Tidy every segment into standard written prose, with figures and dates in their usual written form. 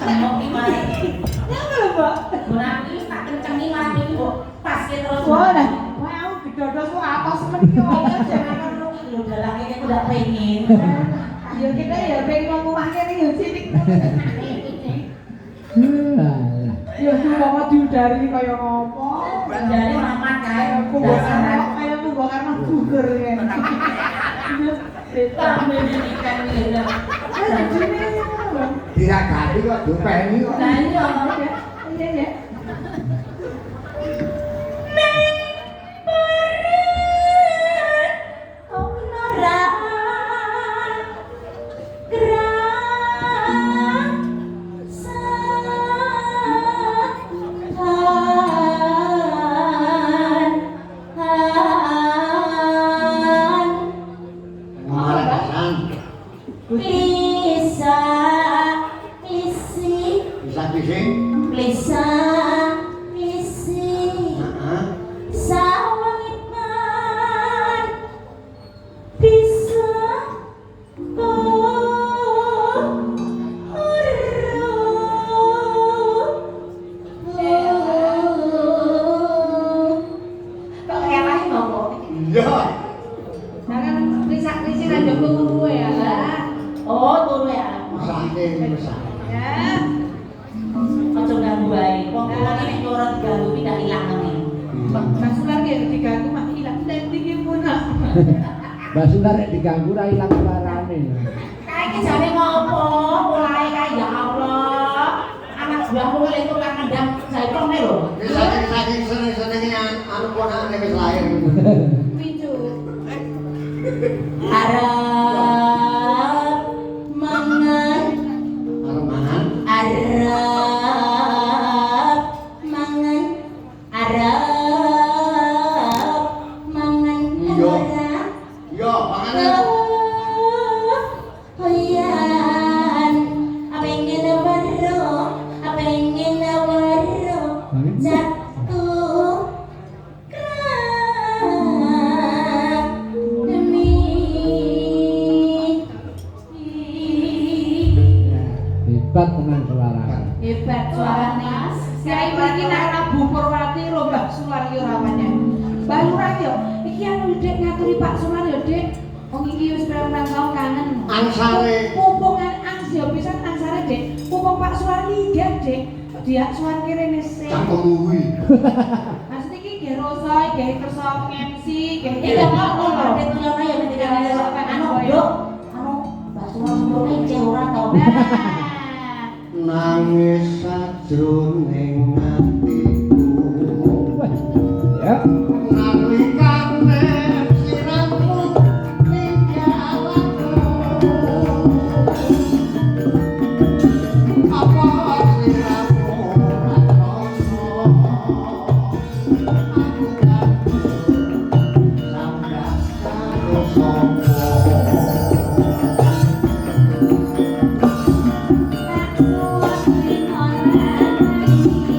Cemok iki wae. Ngono lho, Mbak. Nanti tak kencengi lagi kok pas terus. Wah, aku didodos kok atas men yo. Jangan kan lu dalang iki udah pengen. Ya kita ya pengen ngomong kene yo cilik. Ya cuma diudari kaya ngopo. Jadi mamat kae Aku bosan kaya aku kok karena gugur ya. tak mendidikan ini. Diragati kok dopeni kok. Lah iya. Iya ya. Mbak Sunar nek diganggu ra ilang suarane. Kae iki jane ngopo? Mulai kae ya Allah. Anak buahmu lek tukang ngendang jaitone lho. Wis saking seneng-senenge anu ponakane wis lahir. Pincu. Arep mangan. Arep mangan. Arep mangan. Arep mangan. Iya. Yo, panganan. Hoyan, apa ingin baru, apa ingin baru, jatuh kerak demi Hebat tenan suara. Hebat suaranya. Kiai iki nek Prabu Purwati lho Mbak Sular yo rawane. Mbak Lurah yo, iki anu Dek ngaturi Pak Sular yo, Dek. Wong iki wis pirang tahun kangen. Angsare. Pupungen angs yo pisan angsare, Dek. Pupung Pak Sular iki nggih, Dek. Dia suwan kirene sih. Cangkem kuwi. Maksud iki nggih rosa, nggih kersa MC, nggih Iya ngono lho, nek tuyono ya ketika anu nduk, anu Mbak Sular sempurna iki ora tau. Nangis sajroning atiku. Ya. Nalikane siramu ninggalku. Apa siramu rasa? Aku ngaku sampeyan karo sapa? Aku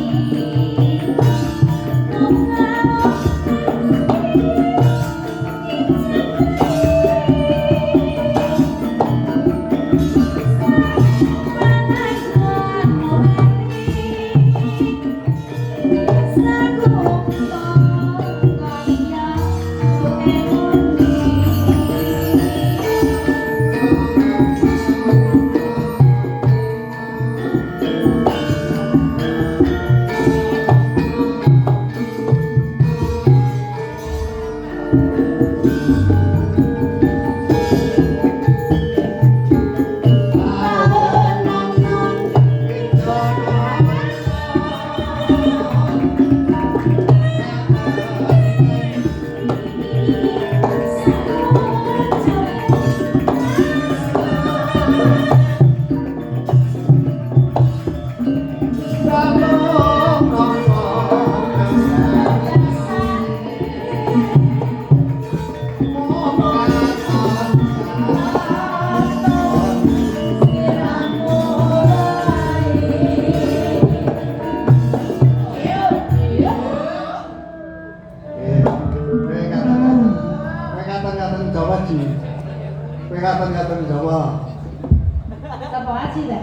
Aji ta.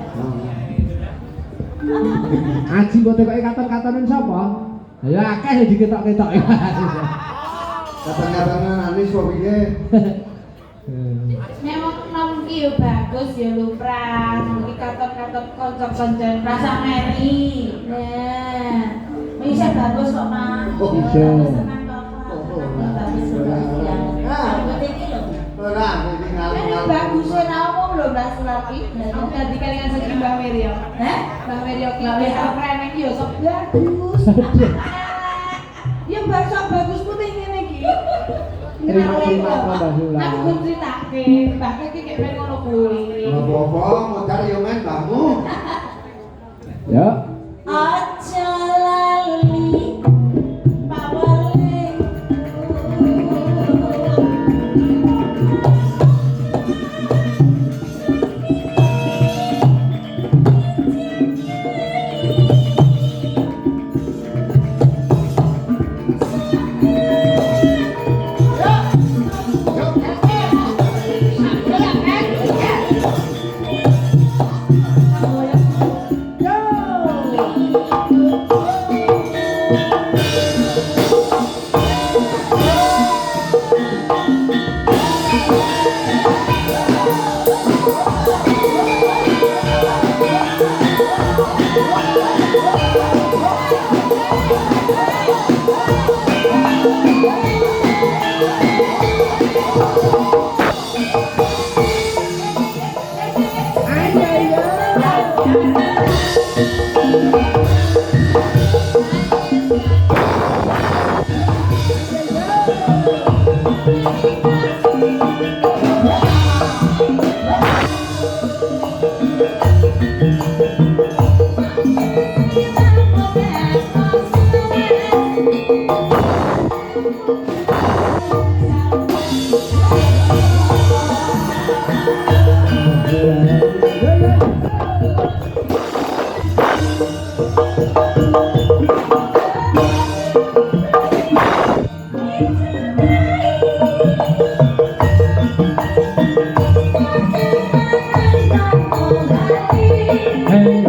Aji kok tekoke katon-katonen sapa? Ya akeh sing diketok-ketok. Kapan-kapan anis kok piye? Memang nom ki yo bagus ya lupran. Iki katot-katot kanca-kancan Rasa meri. Nah, Bisa bagus kok, Mak. Oh, bisa. Senang kok, Mak. Bagus juga. Yang penting lho. Ora, tinggal ini bagusnya ngomong lho Mbak Sulaki. Nanti kalian segi Mbak Merio. Hah? Mbak Merio ki Mbak Merio. keren iki yo sok bagus. Ya Mbak sok bagus putih ngene iki. Terima Mbak Sula. Aku critake, Mbak iki kayak pengen ngono kuwi. apa-apa modal yo men mbahmu. Ya. Aja lali pawalingku. Hey.